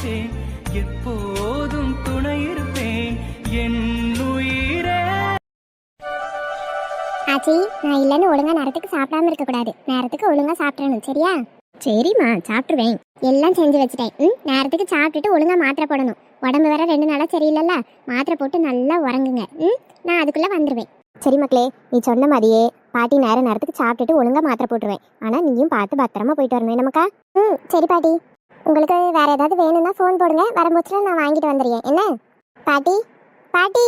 மூச்சே எப்போதும் துணை இருப்பேன் என் உயிரே. ஆச்சி, நான் இல்லைன்னு ஒழுங்கா நேரத்துக்கு சாப்பிடாம இருக்க கூடாது. நேரத்துக்கு ஒழுங்கா சாப்பிடணும், சரியா? சரிம்மா, சாப்பிட்டுருவேன். எல்லாம் செஞ்சு வச்சுட்டேன். நேரத்துக்கு சாப்பிட்டுட்டு ஒழுங்கா மாத்திரை போடணும். உடம்பு வேற 2 நாளா சரியில்லைல்ல, மாத்திரை போட்டு நல்லா உறங்குங்க. நான் அதுக்குள்ள வந்துடுவேன். சரி மக்களே, நீ சொன்ன மாதிரியே பாட்டி நேரத்துக்கு சாப்பிட்டுட்டு ஒழுங்கா மாத்திரை போட்டுருவேன். ஆனா நீயும் பார்த்து பத்திரமா போயிட்டு வரணும் நமக்கா. சரி பாட்டி. உங்களுக்கு வேற ஏதாவது வேணும்னா ஃபோன் போடுங்க, வரும்போது நான் வாங்கிட்டு வந்துடுறேன். என்ன பாட்டி? பாட்டி.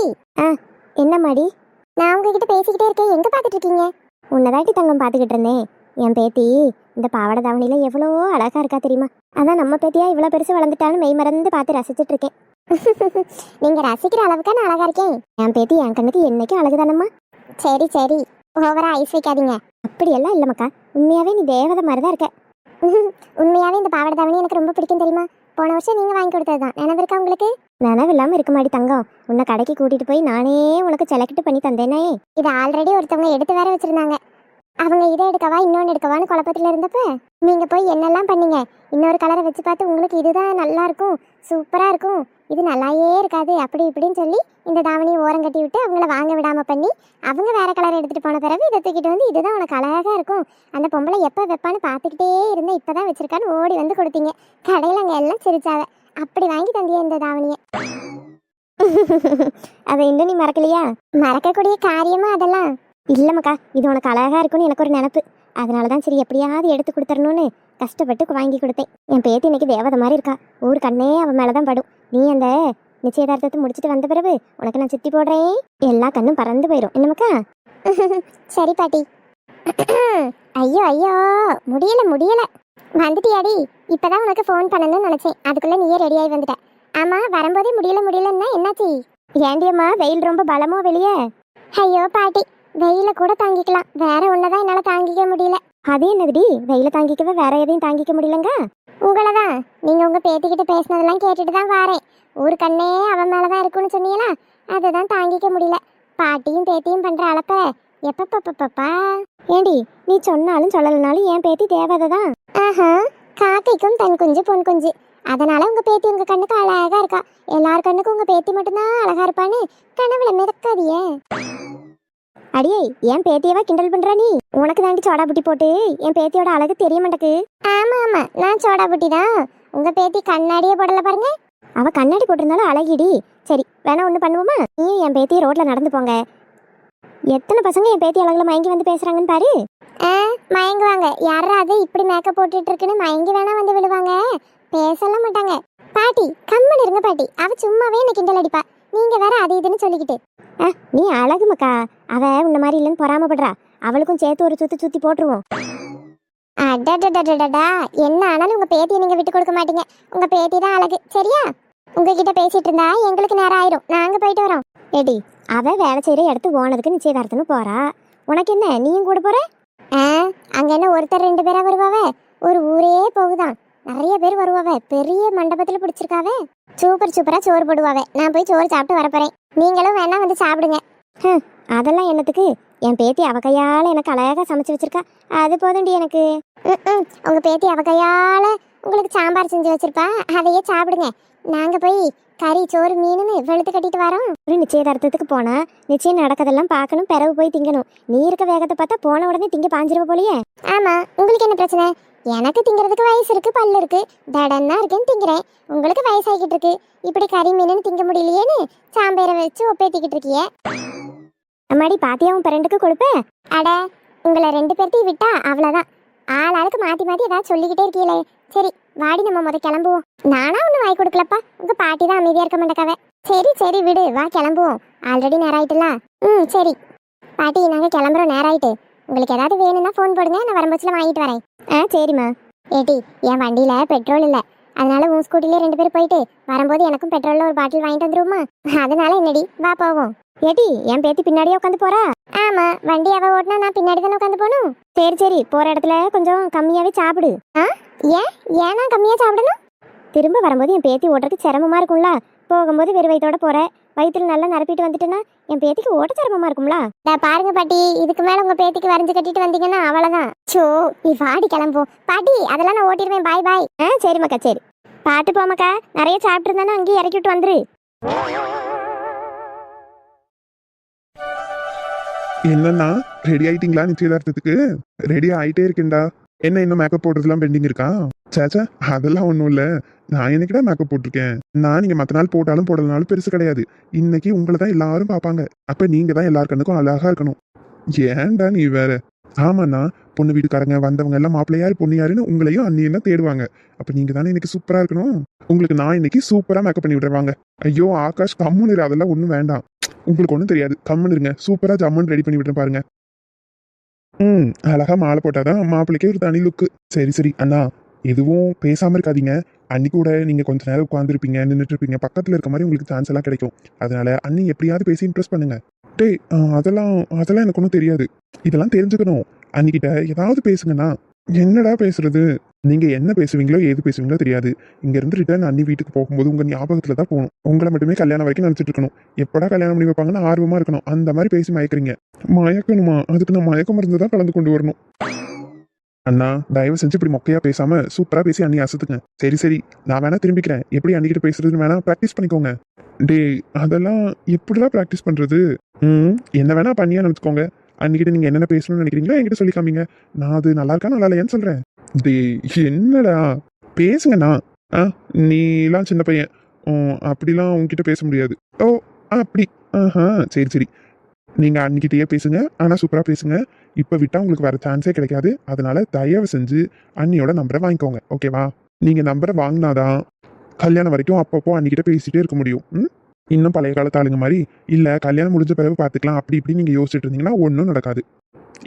என்ன மாடி? நான் உங்ககிட்ட பேசிக்கிட்டே இருக்கேன், எங்க பாத்துட்டு இருக்கீங்க? உன்னதாட்டி தங்கம் பாத்துக்கிட்டு இருந்தேன். என் பேத்தி இந்த பாவாடை தாவணியில எவ்வளோ அழகா இருக்கா தெரியுமா? அதான் நம்ம பேத்தியா இவ்வளோ பெருசு வளர்ந்துட்டாலும் மெய் மறந்து பார்த்து ரசிச்சுட்டு இருக்கேன். நீங்க ரசிக்கிற அளவுக்கு நான் அழகா இருக்கேன். என் பேத்தி என் கண்ணுக்கு என்னைக்கும் அழகுதானம்மா. சரி சரி, ஓவரா ஐஸ் வைக்காதீங்க. அப்படியெல்லாம் இல்லைம்மாக்கா, உண்மையாவே நீ தேவதை மாதிரிதான் இருக்க. உண்மையாவே இந்த பாவாடை தாவணி எனக்கு ரொம்ப பிடிக்கும் தெரியுமா? போன வருஷம் நீங்க வாங்கி கொடுத்ததுதான். நினைவு இருக்கா உங்களுக்கு? நினைவு இல்லாம இருக்க மாடி தங்கம். உன்னை கடைக்கு கூட்டிட்டு போய் நானே உனக்கு செலக்ட் பண்ணி தந்தேனே. இது ஆல்ரெடி ஒருத்தவங்க எடுத்து வேற வச்சிருந்தாங்க. அவங்க இதை எடுக்கவா இன்னொன்று எடுக்கவான்னு குழப்பத்தில் இருந்தப்ப நீங்க போய் என்னெல்லாம் பண்ணீங்க? இன்னொரு கலரை வச்சு பார்த்து உங்களுக்கு இதுதான் நல்லா இருக்கும், சூப்பரா இருக்கும், இது நல்லாயே இருக்காது அப்படி இப்படின்னு சொல்லி இந்த தாவணியை ஓரம் கட்டி விட்டு அவங்கள வாங்க விடாம பண்ணி அவங்க வேற கலர் எடுத்துட்டு போன பிறகு இதை தூக்கிட்டு வந்து இதுதான் உனக்கு அழகா இருக்கும், அந்த பொம்பளை எப்போ வைப்பான்னு பார்த்துக்கிட்டே இருந்தேன், இப்பதான் வச்சிருக்கான்னு ஓடி வந்து கொடுத்தீங்க. கடையில் அங்கே எல்லாம் சிரிச்சாவ. அப்படி வாங்கி தந்திய இந்த தாவணியை. அதை இன்னும் நீ மறக்கலையா? மறக்கக்கூடிய காரியமா அதெல்லாம் இல்லைம்மாக்கா, இது உனக்கு அழகா இருக்கும்னு எனக்கு ஒரு நினப்பு. அதனாலதான் சரி எப்படியாவது எடுத்து கொடுத்துடணும்னு கஷ்டப்பட்டு வாங்கி கொடுத்தேன். என் பேத்தி இன்னைக்கு தேவதை மாதிரி இருக்கா. ஊர் கண்ணே அவன் மேலதான் படும். நீ அந்த நிச்சயதார்த்தத்தை முடிச்சுட்டு வந்த பிறகு உனக்கு நான் சுத்தி போடுறேன், எல்லா கண்ணும் பறந்து போயிடும். என்னமாக்கா? சரி பாட்டி. ஐயோ ஐயோ, முடியல முடியல. வந்துட்டியாடி? இப்பதான் உனக்கு ஃபோன் பண்ணணும்னு நினைச்சேன், அதுக்குள்ள நீயே ரெடியாகி வந்துட்ட. ஆமா, வரும்போதே முடியலன்னா என்னாச்சு? ஏண்டியம்மா, வெயில் ரொம்ப பலமோ வெளியே? ஐயோ பாட்டி, வெயில கூட தாங்கிக்கலாம், வேற ஒன்னதான் என்னால தாங்கிக்க முடியல. அது என்னதுடி, வெயில தாங்கிக்கவே வேற எதையும் தாங்கிக்க முடியலங்க? உங்களதான், நீங்க உங்க பேத்திக்கிட்ட பேசினதெல்லாம் கேட்டுட்டு தான் வாரேன். ஊரு கண்ணே அவன் மேலதான் இருக்குன்னு சொன்னீங்களா, அதுதான் தாங்கிக்க முடியல. பாட்டியும் பேத்தியும் பண்ற அளப்ப எப்பப்பப்பப்பா. ஏண்டி, நீ சொன்னாலும் சொல்லலனாலும் என் பேத்தி தேவதை தான். ஆஹா, காக்கைக்கும் தன் குஞ்சு பொன் குஞ்சு. அதனால உங்க பேத்தி உங்க கண்ணுக்கு அழகா இருக்கா. எல்லார் கண்ணுக்கும் உங்க பேத்தி மட்டும்தான் அழகா இருப்பான்னு கனவுல மிதக்காதியே. அடியே, என் பேத்தியவா கிண்டல் பண்ற நீ? உனக்கு தாண்டி சோடா புட்டி போட்டு என் பேத்தியோட அழகு தெரிய மாட்டேக்கு. ஆமா ஆமா, நான் சோடா புட்டி தான். உங்க பேத்தி கண்ணாடியே போடல பாருங்க. அவ கண்ணாடி போட்டிருந்தாலும் அழகிடி. சரி, வேணா ஒண்ணு பண்ணுவோமா? நீ என் பேத்தியை ரோட்ல நடந்து போங்க. எத்தனை பசங்க என் பேத்தி அழகுல மயங்கி வந்து பேசுறாங்கன்னு பாரு. மயங்குவாங்க. யாராவது இப்படி மேக்கப் போட்டுட்டு இருக்குன்னு மயங்கி வேணா வந்து விடுவாங்க, பேசலாம் மாட்டாங்க. பாட்டி கம்மன் இருங்க பாட்டி, அவ சும்மாவே என்ன கிண்டல் அடிப்பா, நீங்க வேற அது இதுன்னு சொல்லிக்கிட்டு. நீ அழகு மக்கா, அவ உன்ன மாதிரி இல்லைன்னு பொறாமப்படுறா. அவளுக்கும் சேர்த்து ஒரு சுத்தி சுத்தி போட்டுருவோம். அடடடடடா, என்ன ஆனாலும் உங்க பேத்தியை நீங்க விட்டு கொடுக்க மாட்டீங்க. உங்க பேத்தி தான் அழகு, சரியா? உங்ககிட்ட பேசிட்டு இருந்தா எங்களுக்கு நேரம் ஆயிரும், நாங்க போயிட்டு வரோம். ஏடி, அவ வேலை செய்யற இடத்து ஓனதுக்கு நிச்சயதார்த்தம்னு போறா. உனக்கு என்ன, நீயும் கூட போற? அங்க என்ன ஒருத்தர் 2 பேரா வருவாவ? ஒரு ஊரே போகுதான், நிறைய பேர் வருவாவ. பெரிய மண்டபத்துல பிடிச்சிருக்காவே. சூப்பர் சூப்பரா சோறு போடுவாவே. நான் போய் சோறு சாப்பிட்டு வரப்போறேன், நீங்களும் வேணா வந்து சாப்பிடுங்க. அதெல்லாம் என்னத்துக்கு? என் பேத்தி அவ கையால எனக்கு அழகா சமைச்சு வச்சிருக்கா, அது போதுண்டி எனக்கு. உங்க பேத்தி அவ கையால உங்களுக்கு சாம்பார் செஞ்சு வச்சிருப்பா, அதையே சாப்பிடுங்க. நாங்க போய் கறி சோறு மீனுன்னு வெளுத்து கட்டிட்டு வரோம். ஒரு நிச்சயதார்த்தத்துக்கு போனா நிச்சயம் நடக்கதெல்லாம் பார்க்கணும், பிறகு போய் திங்கணும். நீ இருக்க வேகத்தை பார்த்தா போன உடனே திங்க பாஞ்சிருவ போலியே. ஆமா, உங்களுக்கு என்ன பிரச்சனை? எனக்கு திங்கிறதுக்கு வயசு இருக்கு, பல்லு இருக்கு, தடன்னா இருக்குன்னு திங்கிறேன். உங்களுக்கு வயசாகிக்கிட்டு இருக்கு, இப்படி கறி மீனுன்னு திங்க முடியலையேன்னு சாம்பேரை வச்சு ஒப்பேத்திக்கிட்டு இருக்கிய. அம்மாடி, பாத்தியாவும் பரண்டுக்கு கொடுப்ப. அட, உங்களை 2 பேர்த்தையும் விட்டா அவ்வளோதான். ஆளுக்கு மாற்றி மாற்றி ஏதாவது சொல்லிக்கிட்டே இருக்கீங்களே. சரி வாடி, நம்ம முத கிளம்புவோம். நானா ஒன்றும் வாங்கி கொடுக்கலப்பா, உங்க பாட்டி தான் அமைதியாக இருக்க மாட்டேக்காவே. சரி சரி விடு, வா கிளம்புவோம். ஆல்ரெடி நேரம் ஆயிட்டுல. சரி பாட்டி, நாங்கள் கிளம்புறோம், நேரம் ஆயிட்டு. உங்களுக்கு ஏதாவது வேணும்னா ஃபோன் போடுங்க, நான் வரும்போதுல வாங்கிட்டு வரேன். சரிம்மா. ஏட்டி, என் வண்டியில பெட்ரோல் இல்லை, அதனால உன் ஸ்கூட்டிலே 2 பேர் போயிட்டு வரும்போது எனக்கும் பெட்ரோல்ல ஒரு பாட்டில் வாங்கிட்டு வந்துருவோமா? அதனால என்னடி, வா போவோம். ஏட்டி, என் பேத்தி பின்னாடியே உட்காந்து போறா? ஆமா, வண்டி அவ ஓட்டினா நான் பின்னாடி தானே உட்காந்து போகணும். சரி சரி, போற இடத்துல கொஞ்சம் கம்மியாவே சாப்பிடு. ஏன்னா கம்மியா சாப்பிடணும்? திரும்ப வரும்போது என் பேத்தி ஓட்டுறதுக்கு சிரமமா இருக்கும்ல. போகும்போது வெறும் வயிற்றோட போற, வயிற்றுல நல்லா நிரப்பிட்டு வந்துட்டேன்னா என் பேத்திக்கு ஓட்ட சிரமமா இருக்கும்ல. பாருங்க பாட்டி, இதுக்கு மேல உங்க பேத்திக்கு வரைஞ்சு கட்டிட்டு வந்தீங்கன்னா அவ்வளவுதான். சோ, நீ வாடி கிளம்புவோம். பாட்டி, அதெல்லாம் நான் ஓட்டிடுவேன். பாய் பாய். சரி மக்கா, சரி. பார்த்து போமாக்கா, நிறைய சாப்பிட்டு இருந்தானே அங்கேயே இறக்கி விட்டு வந்துரு. என்னன்னா ரெடி ஆயிட்டீங்களா நிச்சயதார்த்தத்துக்கு? ரெடி ஆயிட்டே இருக்கேன்டா. என்ன இன்னும் மேக்கப் போடுறதுலாம் பெண்டிங் இருக்கா? சேச்சா, அதெல்லாம் ஒன்றும் இல்லை. நான் என்னைக்கிட்ட மேக்கப் போட்டிருக்கேன். நான் நீங்க மற்ற நாள் போட்டாலும் போடலனாலும் பெருசு கிடையாது. இன்னைக்கு உங்களை தான் எல்லாரும் பார்ப்பாங்க. அப்ப நீங்க தான் எல்லார் கண்ணுக்கும் அழகா இருக்கணும். ஏன்டா நீ வேற? ஆமாண்ணா, பொண்ணு வீட்டுக்காரங்க வந்தவங்க எல்லாம் மாப்பிள்ளை யாரு பொண்ணு யாருன்னு உங்களையும் அண்ணியும் தான் தேடுவாங்க. அப்ப நீங்க தானே இன்னைக்கு சூப்பரா இருக்கணும். உங்களுக்கு நான் இன்னைக்கு சூப்பரா மேக்கப் பண்ணி விடுறேன். ஐயோ ஆகாஷ், கம்முன்னு இரு, அதெல்லாம் ஒன்றும் வேண்டாம். உங்களுக்கு ஒன்றும் தெரியாது, கம்முன்னு இருங்க. சூப்பரா ஜம்முன்னு ரெடி பண்ணி விடுறேன் பாருங்க. அழகா மாலை போட்டாதான் மாப்பிள்ளைக்கே ஒரு தனி லுக்கு. சரி சரி அண்ணா, எதுவும் பேசாம இருக்காதீங்க. அன்னி கூட நீங்க கொஞ்ச நேரம் உட்காந்துருப்பீங்க, நின்றுட்டு இருப்பீங்க, பக்கத்துல இருக்க மாதிரி உங்களுக்கு சான்ஸ் எல்லாம் கிடைக்கும். அதனால அண்ணி எப்படியாவது பேசி இம்ப்ரெஸ் பண்ணுங்க. டேய், அதெல்லாம் அதெல்லாம் எனக்கு ஒன்றும் தெரியாது. இதெல்லாம் தெரிஞ்சுக்கணும். அன்னிக்கிட்ட ஏதாவது பேசுங்கண்ணா. என்னடா பேசுறது? நீங்க என்ன பேசுவீங்களோ ஏது பேசுவீங்களோ தெரியாது. இங்க இருந்து ரிட்டர்ன் அண்ணி வீட்டுக்கு போகும்போது உங்க ஞாபகத்துல தான் போகணும். உங்களை மட்டுமே கல்யாணம் வரைக்கும் நினைச்சிட்டு இருக்கணும். எப்படா கல்யாணம் பண்ணி வைப்பாங்கன்னு ஆர்வமா இருக்கணும். அந்த மாதிரி பேசி மயக்கிறீங்க. மயக்கணுமா? அதுக்கு நான் மயக்க மருந்து தான் கலந்து கொண்டு வரணும். அண்ணா, தயவு செஞ்சு இப்படி மொக்கையா பேசாம சூப்பரா பேசி அண்ணி அசத்துங்க. சரி சரி, நான் வேணா திரும்பிக்கிறேன். எப்படி அன்னிக்கிட்ட பேசுறதுன்னு வேணா ப்ராக்டிஸ் பண்ணிக்கோங்க. டே, அதெல்லாம் எப்படிலாம் ப்ராக்டிஸ் பண்றது? என்ன வேணா பண்ணியா நினைச்சுக்கோங்க. அன்னிக்கிட்ட நீங்க என்னென்ன பேசணும்னு நினைக்கிறீங்களோ என்கிட்ட சொல்லி காமிங்க. நான் அது நல்லா இருக்கா நல்லா இல்லையான்னு சொல்றேன். டே, என்னடா பேசுங்கண்ணா. நீலாம் சின்ன பையன், அப்படிலாம் உங்ககிட்ட பேச முடியாது. ஓ அப்படி, சரி சரி, நீங்க அன்னிக்கிட்டேயே பேசுங்க. ஆனா சூப்பரா பேசுங்க. இப்ப விட்டா உங்களுக்கு வேற சான்ஸே கிடைக்காது. அதனால தயவு செஞ்சு அண்ணியோட நம்பரை வாங்கிக்கோங்க. ஓகேவா? நீங்க நம்பரை வாங்கினாதான் கல்யாணம் வரைக்கும் அப்பப்போ அன்னிக்கிட்ட பேசிட்டே இருக்க முடியும். இன்னும் பழைய காலத்து ஆளுங்க மாதிரி இல்ல கல்யாணம் முடிஞ்ச பிறகு பார்த்துக்கலாம் அப்படி இப்படி நீங்க யோசிச்சுட்டு இருந்தீங்கன்னா ஒன்றும் நடக்காது.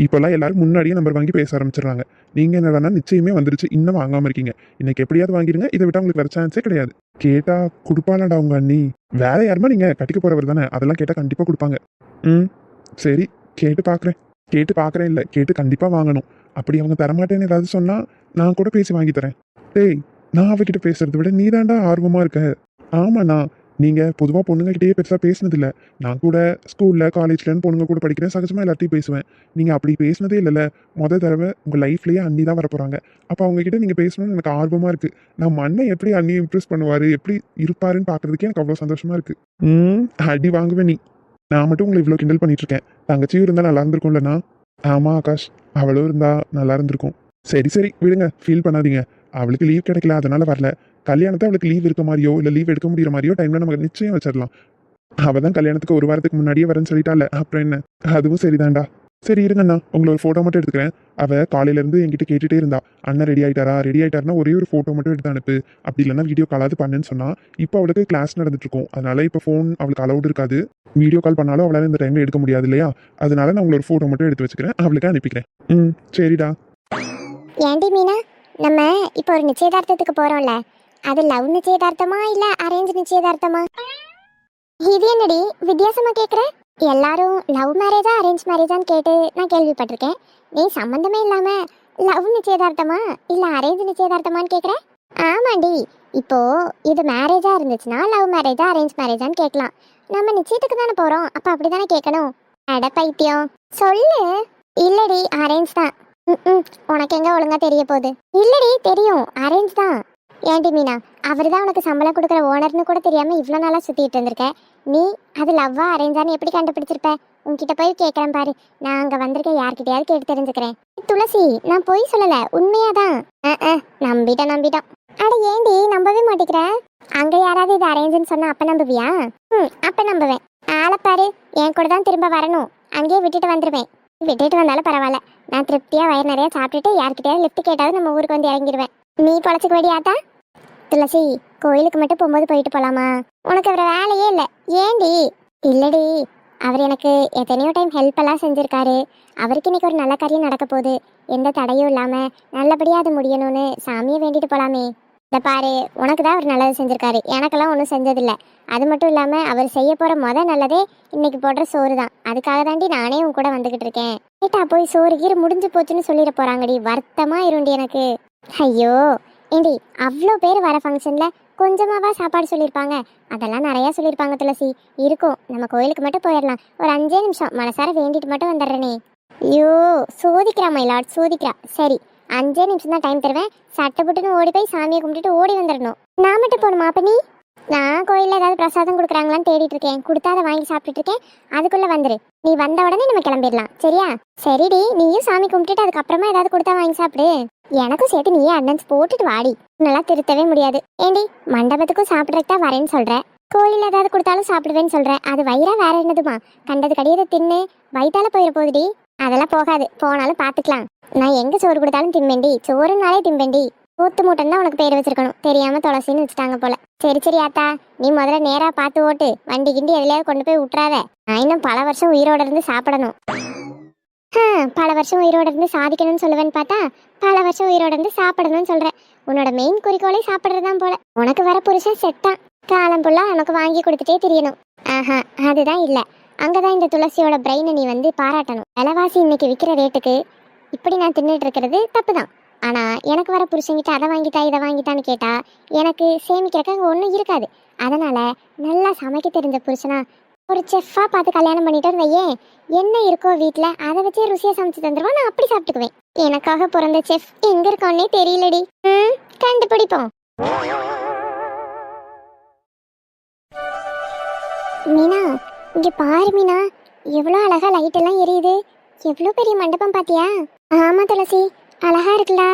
இப்போல்லாம் எல்லாரும் முன்னாடியே நம்பர் வாங்கி பேச ஆரம்பிச்சிடுறாங்க. நீங்க என்னன்னா நிச்சயமே வந்துருச்சு, இன்னும் வாங்காம இருக்கீங்க. இன்னைக்கு எப்படியாவது வாங்கிருங்க. இதை விட்டா உங்களுக்கு வேற சான்ஸே கிடையாது. கேட்டா கொடுப்பாளாடா உங்க அண்ணி. வேற யாருமா நீங்க கட்டிக்க போறவர் தானே, அதெல்லாம் கேட்டா கண்டிப்பா கொடுப்பாங்க. சரி, கேட்டு பாக்குறேன் இல்ல, கேட்டு கண்டிப்பா வாங்கணும். அப்படி அவங்க தரமாட்டேன்னு ஏதாவது சொன்னா நான் கூட பேசி வாங்கி தரேன். டேய், நான் அவகிட்ட பேசுறதை விட நீ தாண்டா ஆர்வமா இருக்க. ஆமாண்ணா, நீங்க பொதுவா பொண்ணுங்க கிட்டேயே பெருசா பேசினது இல்ல. நான் கூட ஸ்கூல்ல காலேஜ்லன்னு பொண்ணுங்க கூட படிக்கிறேன், சகஜமா எல்லாத்தையும் பேசுவேன். நீங்க அப்படி பேசினதே இல்லைல்ல. தடவை உங்க லைஃப்லயே அண்ணி தான் வரப்போறாங்க. அப்ப அவங்க கிட்ட நீங்க பேசணும்னு எனக்கு ஆர்வமா இருக்கு. நம்ம அண்ணன் எப்படி அண்ணியை இம்ப்ரெஸ் பண்ணுவாரு, எப்படி இருப்பாருன்னு பாக்குறதுக்கே எனக்கு அவ்வளவு சந்தோஷமா இருக்கு. அடி வாங்குவேன் நீ. நான் மட்டும் உங்களை இவ்வளவு கிண்டல் பண்ணிட்டு இருக்கேன். தங்கச்சியும் இருந்தா நல்லா இருந்திருக்கும்லண்ணா. ஆமா ஆகாஷ், அவளும் இருந்தா நல்லா இருந்திருக்கும். சரி சரி விடுங்க, ஃபீல் பண்ணாதீங்க. அவளுக்கு லீவ் கிடைக்கல, அதனால வரல. கல்யாணத்தை அவளுக்கு லீவ் இருக்க மாதிரியோ இல்ல லீவ் எடுக்க முடியற மாதிரியோ டைம்ல நமக்கு நிச்சயம் வச்சிடலாம். அவதான் கல்யாணத்துக்கு ஒரு வாரத்துக்கு முன்னாடியே வரேன்னு சொல்லிட்டால, அப்புறம் என்ன? அதுவும் சரிதான்டா. சரி இருங்கண்ணா, உங்களை ஒரு போட்டோ மட்டும் எடுத்துக்கிறேன். அவ காலையில இருந்து என்கிட்ட கேட்டுட்டே இருந்தா, அண்ணன் ரெடி ஆயிட்டாருன்னா ஒரே ஒரு போட்டோ மட்டும் எடுத்து அனுப்பு, அப்படி இல்லைன்னா வீடியோ காலாவது பண்ணுன்னு சொன்னா. இப்போ அவளுக்கு கிளாஸ் நடந்துட்டு இருக்கும், அதனால இப்போ ஃபோன் அவளுக்கு அலௌட் இருக்காது. வீடியோ கால் பண்ணாலும் அவளால இந்த டைம்ல எடுக்க முடியாது இல்லையா? அதனால நான் உங்களை ஒரு போட்டோ மட்டும் எடுத்து வச்சுக்கிறேன், அவளுக்கு அனுப்பிக்கிறேன். சரிடா. ஏண்டி மீனா, நம்ம இப்போ ஒரு நிச்சயதார்த்தத்துக்கு போறோம்ல, அது லவ் நிச்சயதார்த்தமா இல்ல அரேஞ்ச் நிச்சயதார்த்தமா? இது என்னடி வித்தியாசமா கேக்குற? எல்லாரும் லவ் மேரேஜா அரேஞ்ச் மேரேஜான்னு கேட்டு நான் கேள்விப்பட்டிருக்கேன். நீ சம்பந்தமே இல்லாம லவ் நிச்சயதார்த்தமா இல்ல அரேஞ்ச் நிச்சயதார்த்தமான்னு கேக்குற? ஆமாண்டி, இப்போ இது மேரேஜா இருந்துச்சுன்னா லவ் மேரேஜா அரேஞ்ச் மேரேஜான்னு கேட்கலாம். நம்ம நிச்சயத்துக்கு தானே போறோம், அப்ப அப்படிதானே கேட்கணும். அட பைத்தியம், சொல்லு. இல்லடி, அரேஞ்ச் தான். உனக்கு எங்க ஒழுங்கா தெரிய போகுது? இல்லடி, தெரியும், அரேஞ்ச் தான். ஏண்டி மீனா, அவரு தான் உனக்கு சம்பளம் கொடுக்குற ஓனர்னு கூட தெரியாம இவ்வளோ நாளா சுத்திட்டு இருந்திருக்க. நீ அது லவ்வா அரேஞ்சான்னு எப்படி கண்டுபிடிச்சிருப்ப? உன்கிட்ட போய் கேட்கறேன் பாரு. நான் அங்க வந்திருக்க யார்கிட்டயாவது கேட்டு தெரிஞ்சுக்கிறேன். துளசி, நான் போய் சொல்லல, உண்மையாதான். நம்பிட்டோம். அட ஏண்டி நம்பவே மாட்டேங்கிற? அங்க யாராவது இது அரேஞ்சுன்னு சொன்னா அப்ப நம்புவியா? அப்ப நம்புவேன். ஆளை பாரு, என் கூட தான் திரும்ப வரணும். அங்கேயே விட்டுட்டு வந்துருவேன். விட்டுட்டு வந்தாலும் பரவாயில்ல, நான் திருப்தியா வயிறு நிறைய சாப்பிட்டுட்டு யார்கிட்டயாவது லிஃப்ட் கேட்டாவது நம்ம ஊருக்கு வந்து இறங்கிடுவேன். நீ பொழைச்சிக்க வேண்டியாத்தா? துளசி, கோயிலுக்கு மட்டும் போகும்போது போயிட்டு போலாமா? உனக்கு அவரை வேலையே இல்லை. ஏண்டி? இல்லடி, அவர் எனக்கு எத்தனையோ டைம் ஹெல்ப் எல்லாம் செஞ்சிருக்காரு. அவருக்கு இன்னைக்கு ஒரு நல்ல காரியம் நடக்க போகுது. எந்த தடையும் இல்லாம நல்லபடியா அது முடியணும்னு சாமியை வேண்டிட்டு போலாமே. இந்த பாரு, உனக்கு தான் அவர் நல்லது செஞ்சிருக்காரு, எனக்கெல்லாம் ஒன்றும் செஞ்சதில்லை. அது மட்டும் இல்லாம அவர் செய்ய போற நல்லதே இன்னைக்கு போடுற சோறு தான். அதுக்காக தாண்டி நானே உன் கூட வந்துகிட்டு இருக்கேன். கேட்டா போய் சோறு கீரை முடிஞ்சு போச்சுன்னு சொல்லிட போறாங்கடி. வருத்தமா இருண்டி எனக்கு. ஐயோ ஏண்டி, அவ்வளோ பேர் வர ஃபங்க்ஷன்ல கொஞ்சமாவா சாப்பாடு சொல்லியிருப்பாங்க? அதெல்லாம் நிறையா சொல்லியிருப்பாங்க துளசி. இருக்கும், நம்ம கோயிலுக்கு மட்டும் போயிடலாம். ஒரு 5 நிமிஷம் மனசார வேண்டிட்டு மட்டும் வந்துடுறேனே. ஐயோ, சோதிக்கிறா மைலாட், சோதிக்கிறா. சரி, 5 நிமிஷம் தான் டைம் தருவேன். சட்டை போட்டுன்னு ஓடி போய் சாமியை கும்பிட்டுட்டு ஓடி வந்துடணும். நான் மட்டும் போகணுமா? அப்ப நீ? நான் கோயிலில் ஏதாவது பிரசாதம் கொடுக்குறாங்களான்னு தேடிட்டு இருக்கேன். கொடுத்தா அதை வாங்கி சாப்பிட்டுட்டு இருக்கேன். அதுக்குள்ள வந்துரு. நீ வந்த உடனே நம்ம கிளம்பிடலாம். சரியா? சரிடி, நீயும் சாமி கும்பிட்டுட்டு அதுக்கப்புறமா ஏதாவது கொடுத்தா வாங்கி சாப்பிடு. எனக்கும் சேர்த்து நீயே அட்டன்ஸ் போட்டுட்டு வாடி. நல்லா திருத்தவே முடியாது. ஏண்டி, மண்டபத்துக்கும் சாப்பிட்றதுக்கு தான் வரேன்னு சொல்ற, கோயிலில் ஏதாவது கொடுத்தாலும் சாப்பிடுவேன்னு சொல்ற, அது வயிறா வேற என்னதுமா? கண்டது கடியதை தின்னு வயிற்றால போயிட போகுதுடி. அதெல்லாம் போகாது, போனாலும் பார்த்துக்கலாம். நான் எங்க சோறு கொடுத்தாலும் திம்பேண்டி. சோறுனாலே திம்பேண்டி. கூத்து மூட்டன் தான் உனக்கு பேர் வச்சிருக்கணும். தெரியாம துளசின்னு வச்சுட்டாங்க போல. சரி சரி ஆத்தா, நீ முதல்ல நேரா பார்த்து ஓட்டு. வண்டி கிண்டி எதுலையாவது கொண்டு போய் விட்டுறாத. நான் இன்னும் பல வருஷம் உயிரோட இருந்து சாப்பிடணும். பல வருஷம் உயிரோட இருந்து சாதிக்கணும்னு சொல்லுவேன்னு பார்த்தா பல வருஷம் உயிரோட இருந்து சாப்பிடணும்னு சொல்றேன். உன்னோட மெயின் குறிக்கோளே சாப்பிட்றதுதான் போல. உனக்கு வர புருஷன் செத்தான். காலம் ஃபுல்லா உனக்கு வாங்கி கொடுத்துட்டே தெரியணும். அதுதான் இல்ல. அங்கதான் இந்த துளசியோட பிரெயினை நீ வந்து பாராட்டணும். விலைவாசி இன்னைக்கு விற்கிற ரேட்டுக்கு இப்படி நான் தின்னுட்டு இருக்கிறது தப்பு தான். ஆனா எனக்கு வர புருஷங்கிட்ட அதை வாங்கிட்டா இதை வாங்கிட்டான்னு கேட்டா எனக்கு சேமிக்கிறக்க அங்கே ஒன்றும் இருக்காது. அதனால நல்லா சமைக்க தெரிஞ்ச புருஷனா ஒரு செஃப்பா பார்த்து கல்யாணம் பண்ணிட்டு வையே, என்ன இருக்கோ வீட்டில் அதை வச்சே ருசியா சமைச்சு தந்துருவோம். நான் அப்படி சாப்பிட்டுக்குவேன். எனக்காக பிறந்த செஃப் எங்க இருக்கோன்னே தெரியலடி. கண்டுபிடிப்போம். மீனா, இங்க பாரு மீனா, எவ்வளோ அழகா லைட் எல்லாம் எரியுது. எவ்வளோ பெரிய மண்டபம் பாத்தியா? ஆமா துளசி, அழகா இருக்குல்ல?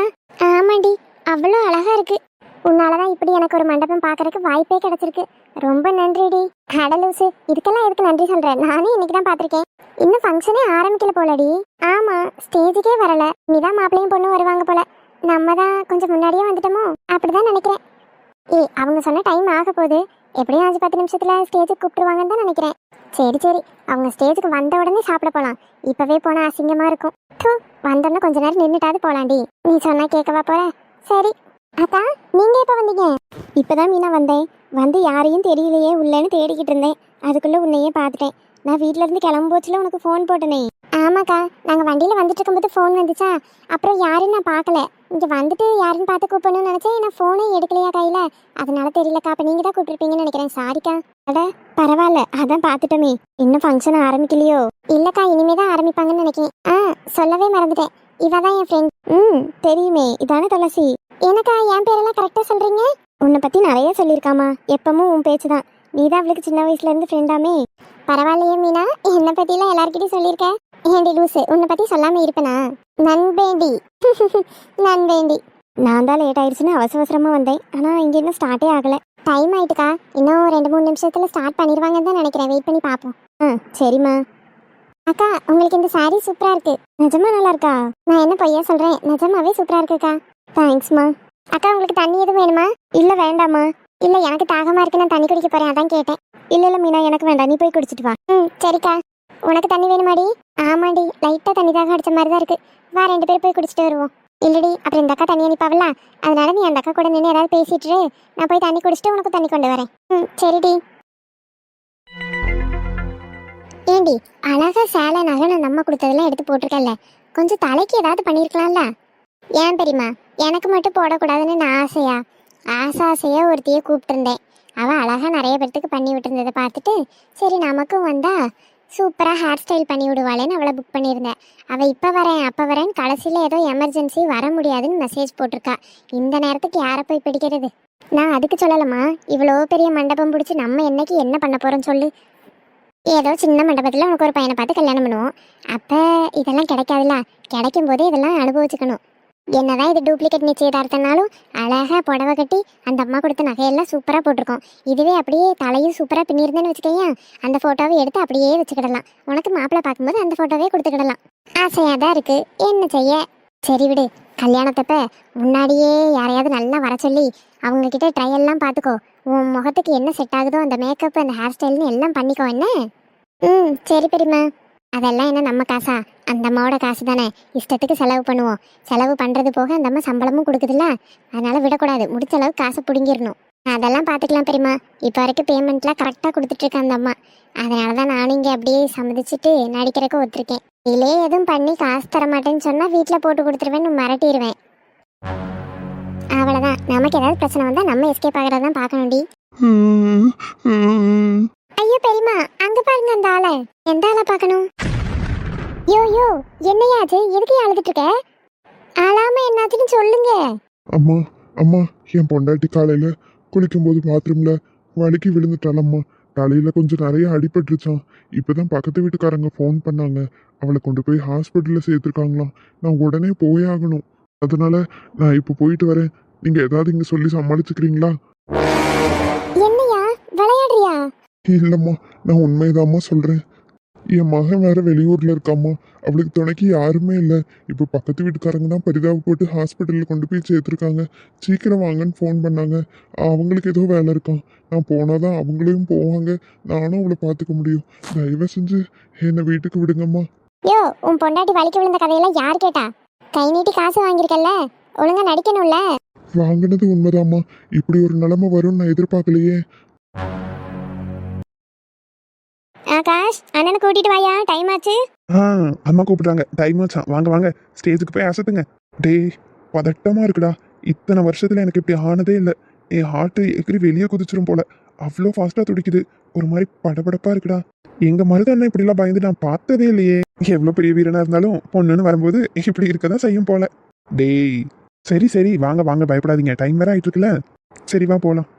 ஆமாண்டி, அவ்வளோ அழகா இருக்கு. உன்னாலதான் இப்படி எனக்கு ஒரு மண்டபம் பார்க்கறதுக்கு வாய்ப்பே கிடைச்சிருக்கு. ரொம்ப நன்றிடி. கடலூசு, இதுக்கெல்லாம் எதுக்கு நன்றி சொல்றேன்? நானே இன்னைக்கு தான் பார்த்திருக்கேன். இன்னும் ஃபங்க்ஷனே ஆரம்பிக்கல போலடி. ஆமா, ஸ்டேஜுக்கே வரல. நீதான் மாப்பிள்ளையும் பொண்ணும் வருவாங்க போல. நம்ம தான் கொஞ்சம் முன்னாடியே வந்துட்டோமோ? அப்படிதான் நினைக்கிறேன். அவங்க சொன்ன டைம் ஆக போகுது. எப்படியும் 5-10 நிமிஷத்துல ஸ்டேஜுக்கு கூப்பிட்டுருவாங்கன்னு தான் நினைக்கிறேன். சரி சரி, அவங்க ஸ்டேஜுக்கு வந்த உடனே சாப்பிட போலாம். இப்பவே போனா அசிங்கமா இருக்கும். வந்தோன்னா கொஞ்ச நேரம் நின்றுட்டாது போலாண்டி. நீ சொன்னா கேட்கவா போற? சரி அக்கா, நீங்க எப்ப வந்தீங்க? இப்பதான் மீனா வந்தேன். வந்து யாரையும் தெரியலையே உள்ளேன்னு தேடிக்கிட்டு இருந்தேன். அதுக்குள்ள உன்னையே பார்த்துட்டேன். நான் வீட்ல இருந்து கிளம்பும்போச்சுல உனக்கு ஃபோன் போட்டனே. ஆமாக்கா, நாங்க வண்டியில வந்துட்டு இருக்கும்போது ஃபோன் வந்துச்சா, அப்புறம் யாருன்னு நான் பார்க்கல. இங்க வந்துட்டு யாருன்னு பார்த்து கூப்பிடணும்னு நினைச்சேன். நான் ஃபோனே எடுக்கலையா கையில, அதனால தெரியலக்கா. அப்ப நீங்க தான் கூப்பிட்டுருப்பீங்கன்னு நினைக்கிறேன். சாரிக்கா. அட பரவாயில்ல, அதான் பார்த்துட்டோமே. இன்னும் ஃபங்க்ஷன் ஆரம்பிக்கலையோ? இல்லக்கா, இனிமே தான் ஆரம்பிப்பாங்கன்னு நினைக்கிறேன். சொல்லவே மறந்துட்டேன். இவதான் என் ஃப்ரெண்ட். தெரியுமே, இதானே துளசி? எனக்கா என் பேரெல்லாம் கரெக்டா சொல்றீங்க? உன்னை பத்தி நிறைய சொல்லியிருக்காமா. எப்பவும் உன் பேச்சு தான். நீதான் அவளுக்கு சின்ன வயசுல இருந்து ஃப்ரெண்டாமே. பரவாயில்லையே மீனா, என்னை பத்திலாம் எல்லார்கிட்டையும் சொல்லியிருக்க. ஏண்டி லூசு, உன்னை பத்தி சொல்லாம இருப்பேனா? நண்பேண்டி. நண்பேண்டி. நான் தான் லேட் ஆயிடுச்சுன்னு அவசரமா வந்தேன். ஆனா இங்க இன்னும் ஸ்டார்ட்டே ஆகல. டைம் ஆயிட்டுக்கா. இன்னும் 2-3 நிமிஷத்துல ஸ்டார்ட் பண்ணிடுவாங்கன்னு தான் நினைக்கிறேன். வெயிட் பண்ணி பார்ப்போம். சரிம்மா. அக்கா, உங்களுக்கு இந்த சாரி சூப்பரா இருக்கு. நிஜமா நல்லா இருக்கா? நான் என்ன பொய்யா சொல்றேன்? நிஜமாவே சூப்பரா இருக்குக்கா. தேங்க்ஸ்மா. அக்கா, உங்களுக்கு தண்ணி எதுவும் வேணுமா? இல்ல வேண்டாமா. இல்ல, எனக்கு தாகமா இருக்கு, நான் தண்ணி குடிக்க போறேன், அதான் கேட்டேன். இல்ல மீனா, எனக்கு வேண்டாம், நீ போய் குடிச்சிட்டு வா. சரிக்கா. உனக்கு தண்ணி வேணுமாடி? ஆமாடி, லைட்டா தண்ணி தாக அடிச்ச மாதிரி தான் இருக்கு. வா, 2 பேரும் போய் குடிச்சிட்டு வருவோம். இல்லடி, அப்புறம் இந்த அக்கா தண்ணி அனுப்பாவல, அதனால நீ அந்த அக்கா கூட நின்று ஏதாவது பேசிட்டு நான் போய் தண்ணி குடிச்சிட்டு உனக்கு தண்ணி கொண்டு வரேன். சரிடி. ஏண்டி, அழகா சேலை நகை நான் நம்ம கொடுத்ததெல்லாம் எடுத்து போட்டிருக்கல, கொஞ்சம் தலைக்கு ஏதாவது பண்ணியிருக்கலாம்ல? ஏன் பெரியம்மா, எனக்கு மட்டும் போடக்கூடாதுன்னு நான் ஆசையா ஒருத்தையே கூப்பிட்டுருந்தேன். அவள் அழகா நிறைய பேர்த்துக்கு பண்ணி விட்டுருந்ததை பார்த்துட்டு சரி நமக்கும் வந்தா சூப்பராக ஹேர் ஸ்டைல் பண்ணி விடுவாளேன்னு அவளை புக் பண்ணியிருந்தேன். அவள் இப்போ வரேன் அப்போ வரேன், கடைசியில் ஏதோ எமர்ஜென்சி வர முடியாதுன்னு மெசேஜ் போட்டிருக்கா. இந்த நேரத்துக்கு யாரை போய் பிடிக்கிறது? நான் அதுக்கு சொல்லலாமா, இவ்வளோ பெரிய மண்டபம் பிடிச்சி நம்ம என்னைக்கு என்ன பண்ண போகிறோன்னு சொல்லு. ஏதோ சின்ன மண்டபத்தில் உனக்கு ஒரு பையனை பார்த்து கல்யாணம் பண்ணுவோம். அப்போ இதெல்லாம் கிடைக்காதுல்ல, கிடைக்கும் போதே இதெல்லாம் அனுபவிச்சுக்கணும். என்னதான் இது டூப்ளிகேட் நிச்சயதார்த்தனாலும் அழகாக புடவை கட்டி அந்த அம்மா கொடுத்த நகையெல்லாம் சூப்பராக போட்டிருக்கோம். இதுவே அப்படியே தலையும் சூப்பராக பின்னிருந்தேன்னு வச்சுக்கேன், அந்த ஃபோட்டோவை எடுத்து அப்படியே வச்சுக்கிடலாம். உனக்கு மாப்பிள்ளை பார்க்கும்போது அந்த ஃபோட்டோவே கொடுத்துக்கிடலாம். ஆசையாக தான் இருக்குது, என்ன செய்ய. சரி விடு, கல்யாணத்தப்ப முன்னாடியே யாரையாவது நல்லா வர சொல்லி அவங்கக்கிட்ட ட்ரையெல்லாம் பார்த்துக்கோ. உன் முகத்துக்கு என்ன செட் ஆகுதோ அந்த மேக்கப் அந்த ஹேர் ஸ்டைல்னு எல்லாம் பண்ணிக்கோ. என்ன? சரி பெரியம்மா. அதெல்லாம் என்ன நம்ம காசா? அந்த அம்மாவோட காசு தானே, இஷ்டத்துக்கு செலவு பண்ணுவோம். செலவு பண்ணுறது போக அந்த அம்மா சம்பளமும் கொடுக்குதுல்ல, அதனால் விடக்கூடாது. முடிச்ச அளவு காசை பிடுங்கிடணும். அதெல்லாம் பார்த்துக்கலாம் பெரியம்மா. இப்போ வரைக்கும் பேமெண்ட்லாம் கரெக்டாக கொடுத்துட்ருக்கேன் அந்த அம்மா. அதனால தான் நானும் இங்கே அப்படியே சம்மதிச்சுட்டு நடிக்கிறதுக்கு ஒத்துருக்கேன். இதிலே எதுவும் பண்ணி காசு தர மாட்டேன்னு சொன்னால் வீட்டில் போட்டு கொடுத்துருவேன்னு மிரட்டிடுவேன். அவ்வளோதான். நமக்கு ஏதாவது பிரச்சனை வந்தால் நம்ம எஸ்கேப் ஆகிறத தான் பார்க்கணும்டி. ஐயோ பெரியம்மா, அங்கே பாருங்க அந்த ஆளை. எந்த ஆளை பார்க்கணும்? யோ என்னையாச்சு, எதுக்கு அழுதுட்டு இருக்க? அழாம என்னாச்சுன்னு சொல்லுங்க. அம்மா அம்மா, என் பொண்டாட்டி காலையில குளிக்கும்போது பாத்ரூம்ல வழுக்கி விழுந்துட்டாளம்மா. தலையில கொஞ்சம் நிறைய அடிபட்டுருச்சான். இப்பதான் பக்கத்து வீட்டுக்காரங்க ஃபோன் பண்ணாங்க. அவளை கொண்டு போய் ஹாஸ்பிட்டல்ல சேர்த்துருக்காங்களாம். நான் உடனே போயே ஆகணும். அதனால நான் இப்போ போயிட்டு வரேன். நீங்க ஏதாவது இங்க சொல்லி சமாளிச்சுக்கிறீங்களா? என்னையா விளையாடுறியா? இல்லம்மா, நான் உண்மைதாம்மா சொல்றேன். என் மகன் வேற வெளியூர்ல இருக்காம்மா. அவளுக்கு துணைக்கு யாருமே இல்லை. இப்போ பக்கத்து வீட்டுக்காரங்க தான் பரிதாபப்பட்டு ஹாஸ்பிட்டலில் கொண்டு போய் சேர்த்துருக்காங்க. சீக்கிரம் வாங்கன்னு ஃபோன் பண்ணாங்க. அவங்களுக்கு ஏதோ வேலை இருக்கான். நான் போனாதான் அவங்களையும் போவாங்க. நானும் அவளை பார்த்துக்க முடியும். தயவு செஞ்சு என்னை வீட்டுக்கு விடுங்கம்மா. யோ, உன் பொண்டாட்டி வலிக்கு விழுந்த கதையெல்லாம் யார் கேட்டா? கை நீட்டி காசு வாங்கியிருக்கல்ல, ஒழுங்கா நடிக்கணும்ல. வாங்கினது உண்மைதாம்மா. இப்படி ஒரு நிலைமை வரும்னு நான் எதிர்பார்க்கலையே. ஆகாஷ், அண்ணனை கூட்டிட்டு வாயா, டைம் ஆச்சு. அம்மா கூப்பிட்றாங்க, டைம் ஆச்சான். வாங்க வாங்க, ஸ்டேஜுக்கு போய் அசத்துங்க. டேய், பதட்டமா இருக்குடா. இத்தனை வருஷத்துல எனக்கு இப்படி ஆனதே இல்லை. என் ஹார்ட்டு எகிரி வெளியே குதிச்சிரும் போல. அவ்வளோ ஃபாஸ்ட்டாக துடிக்குது. ஒரு மாதிரி படபடப்பா இருக்குடா. எங்க மருதண்ணன் இப்படிலாம் பயந்து நான் பார்த்ததே இல்லையே. எவ்வளோ பெரிய வீரனா இருந்தாலும் பொண்ணுன்னு வரும்போது இப்படி இருக்கதான் செய்யும் போல. டேய், சரி சரி, வாங்க வாங்க, பயப்படாதீங்க. டைம் வேற ஆயிட்டு இருக்குல்ல. சரி வா போலாம்.